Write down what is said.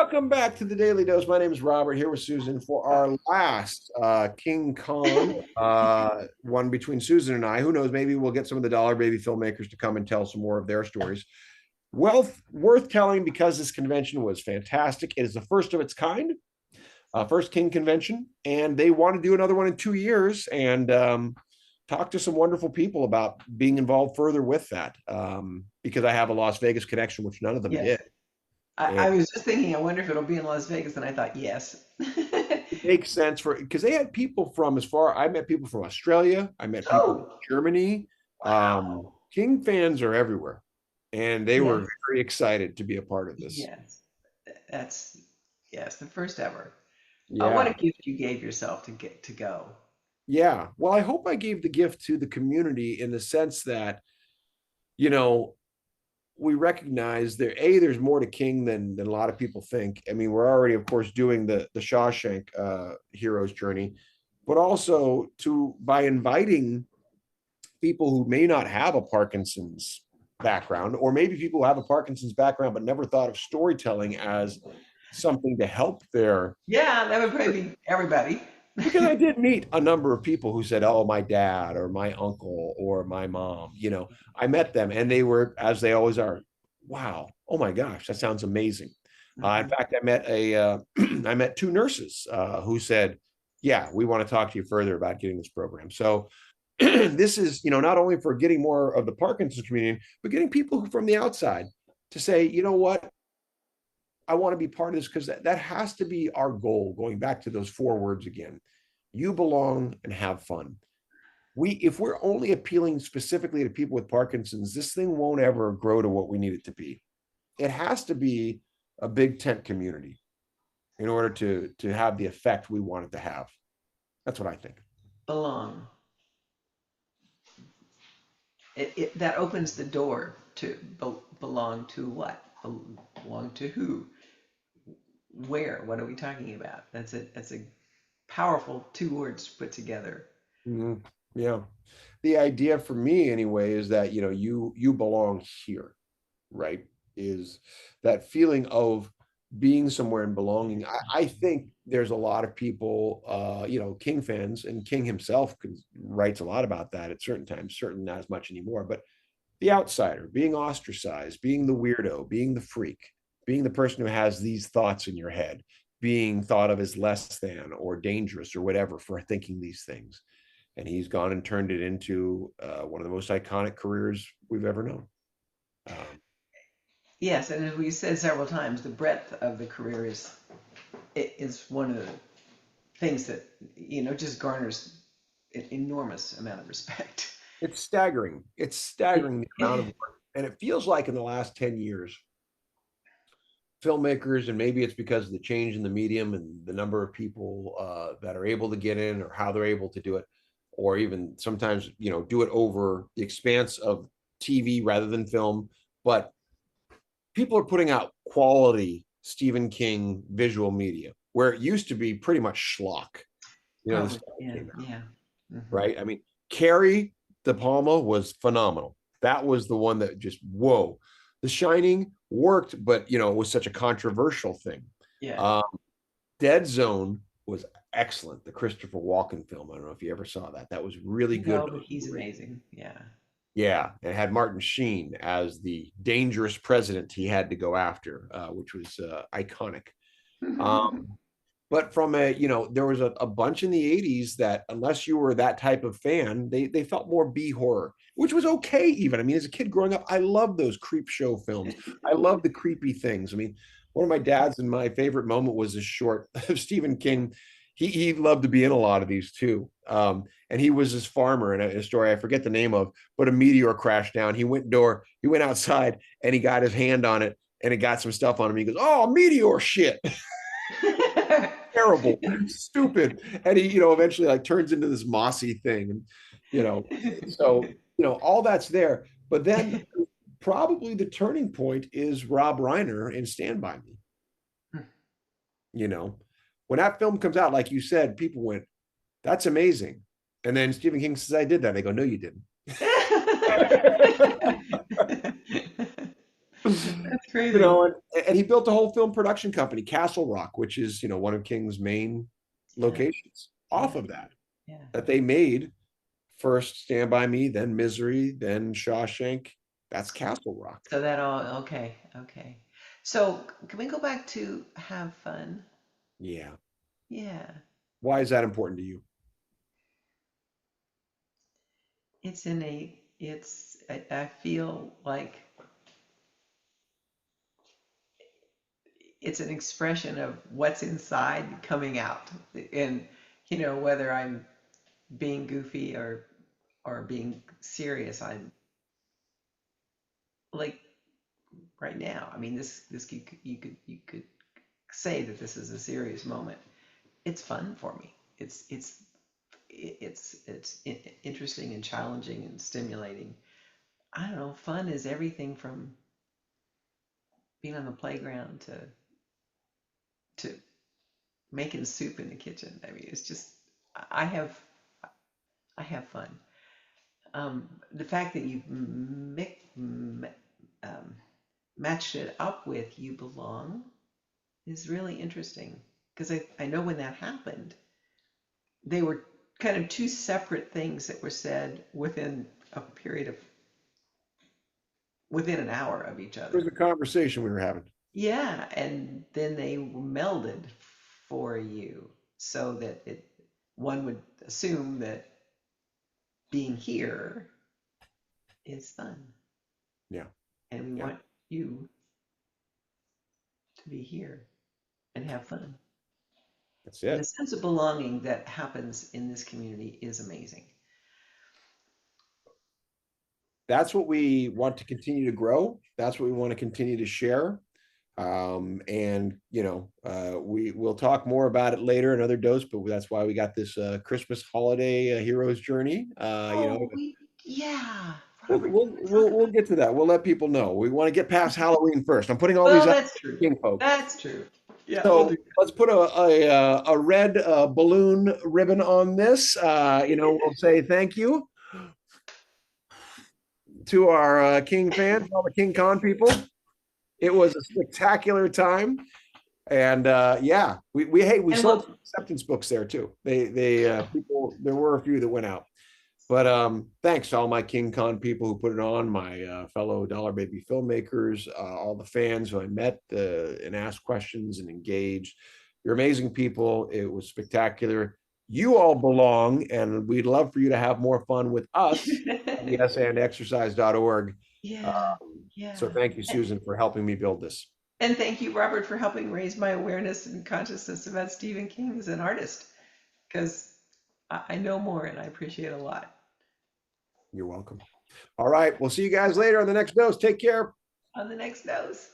Welcome back to the Daily Dose. My name is Robert, here with Susan for our last King Kong one between Susan and I. Who knows? Maybe we'll get some of the Dollar Baby filmmakers to come and tell some more of their stories. Well, worth telling because this convention was fantastic. It is the first of its kind, first King convention, and they want to do another one in 2 years and talk to some wonderful people about being involved further with that because I have a Las Vegas connection, which none of them Yes. did. I And was just thinking, I wonder if it'll be in Las Vegas, and I thought, yes. it makes sense for because they had people from as far. I met people from Australia. I met people from Oh, Germany. wow. King fans are everywhere, and they were Yes, very excited to be a part of this. yes. That's, yes, the first ever. What a Yeah, gift you gave yourself to get to go. yeah. Well, I hope I gave the gift to the community in the sense that you know we recognize there. There's more to King than a lot of people think. I mean, we're already, of course, doing the Shawshank hero's journey, but also to by inviting people who may not have a Parkinson's background, or maybe people who have a Parkinson's background but never thought of storytelling as something to help their. Yeah, that would probably be everybody. Because I did meet a number of people who said, "Oh, my dad or my uncle or my mom." I met them, and they were, as they always are, "Wow, oh my gosh, that sounds amazing." In Mhm. fact, I met I met two nurses who said, "Yeah, we want to talk to you further about getting this program." So this is, not only for getting more of the Parkinson's community, but getting people from the outside to say, you know what, I want to be part of this because that has to be our goal. Going back to those four words again, you belong and have fun. If we're only appealing specifically to people with Parkinson's, this thing won't ever grow to what we need it to be. It has to be a big tent community in order to have the effect we want it to have. That's what I think. Belong. That opens the door to belong to what? Belong to who? Where? What are we talking about? That's a powerful two words put together. Mhm. Yeah. The idea for me anyway is that you belong here, right? Is that feeling of being somewhere and belonging. I think there's a lot of people, King fans, and King himself writes a lot about that at certain times, certainly not as much anymore, but the outsider, being ostracized, being the weirdo, being the freak, being the person who has these thoughts in your head, being thought of as less than or dangerous or whatever for thinking these things. And he's gone and turned it into one of the most iconic careers we've ever known. Um, Yes, and as we said several times, the breadth of the career is one of the things that just garners an enormous amount of respect. it's staggering. It's staggering the amount of work. And it feels like in the last 10 years, filmmakers, and maybe it's because of the change in the medium and the number of people that are able to get in or how they're able to do it, or even sometimes, do it over the expanse of TV rather than film. But people are putting out quality Stephen King visual media where it used to be pretty much schlock, the Oh, stuff that yeah, came out, yeah. Hmm. right? I mean, Carrie De Palma was phenomenal. That was the one that just, whoa. The Shining worked, but, it was such a controversial thing. Yeah. Um, Dead Zone was excellent. The Christopher Walken film. I don't know if you ever saw that. That was really good. No, but he's amazing. Yeah. Yeah, it had Martin Sheen as the dangerous president he had to go after, which was iconic. Um, but from there was a bunch in the 80s that unless you were that type of fan, they felt more B horror, which was okay even. I mean, as a kid growing up, I loved those creep show films. I love the creepy things. I mean, one of my dad's and my favorite moment was a short of Stephen King. He loved to be in a lot of these too. And he was this farmer in a story I forget the name of, but a meteor crashed down. He went outside and he got his hand on it and it got some stuff on him. He goes, "Oh, meteor shit." Terrible, stupid. And he, eventually like turns into this mossy thing. And, so, all that's there. But then probably the turning point is Rob Reiner in Stand By Me. You know, when that film comes out, like you said, people went, "That's amazing." And then Stephen King says, "I did that." They go, "No, you didn't." That's You crazy. know, and he built a whole film production company, Castle Rock, which is, one of King's main Yeah, locations off yeah, of that, yeah. that they made first Stand By Me, then Misery, then Shawshank. That's Castle Rock. So that all, okay, okay. So can we go back to have fun? Yeah. Yeah, Why is that important to you? it's innate. I feel like it's an expression of what's inside coming out. And, whether I'm being goofy or being serious, I'm like right now. I mean, this you could say that this is a serious moment. It's fun for me. It's interesting and challenging and stimulating. I don't know. Fun is everything from being on the playground to making soup in the kitchen. I mean, it's just I have I have fun. The fact that you've um, matched it up with "You Belong" is really interesting because I know when that happened, they were kind of two separate things that were said within an hour of each It was other. a conversation we were having. Yeah, and then they melded for you so that one would assume that being here is fun, Yeah. and we Yeah. want you to be here and have fun. That's The it. sense of belonging that happens in this community is amazing. That's what we want to continue to grow. That's what we want to continue to share. And we will talk more about it later, another dose, but that's why we got this Christmas holiday hero's journey. Oh, yeah, We'll, Robert, you we'll, want to talk we'll, we'll about get to that. We'll let people know. We want to get past Halloween first. I'm putting all these Well, out that's to true. King folk. That's true. Yeah, we'll So do let's put a red balloon ribbon on this. We'll say thank you to our King fans, all the King Con people. It was a spectacular time. And yeah, we hey, we And sold look, some acceptance books there too. They people, there were a few that went out. But thanks to all my King Con people who put it on, my fellow Dollar Baby filmmakers, all the fans who I met and asked questions and engaged. You're amazing people. It was spectacular. You all belong, and we'd love for you to have more fun with us at yesandexercise.org. yeah, Um, so yeah. thank you, Susan, for helping me build this. And thank you, Robert, for helping raise my awareness and consciousness about Stephen King as an artist, because I know more and I appreciate it a lot. You're welcome. All right. We'll see you guys later on the next dose. Take care. On the next dose.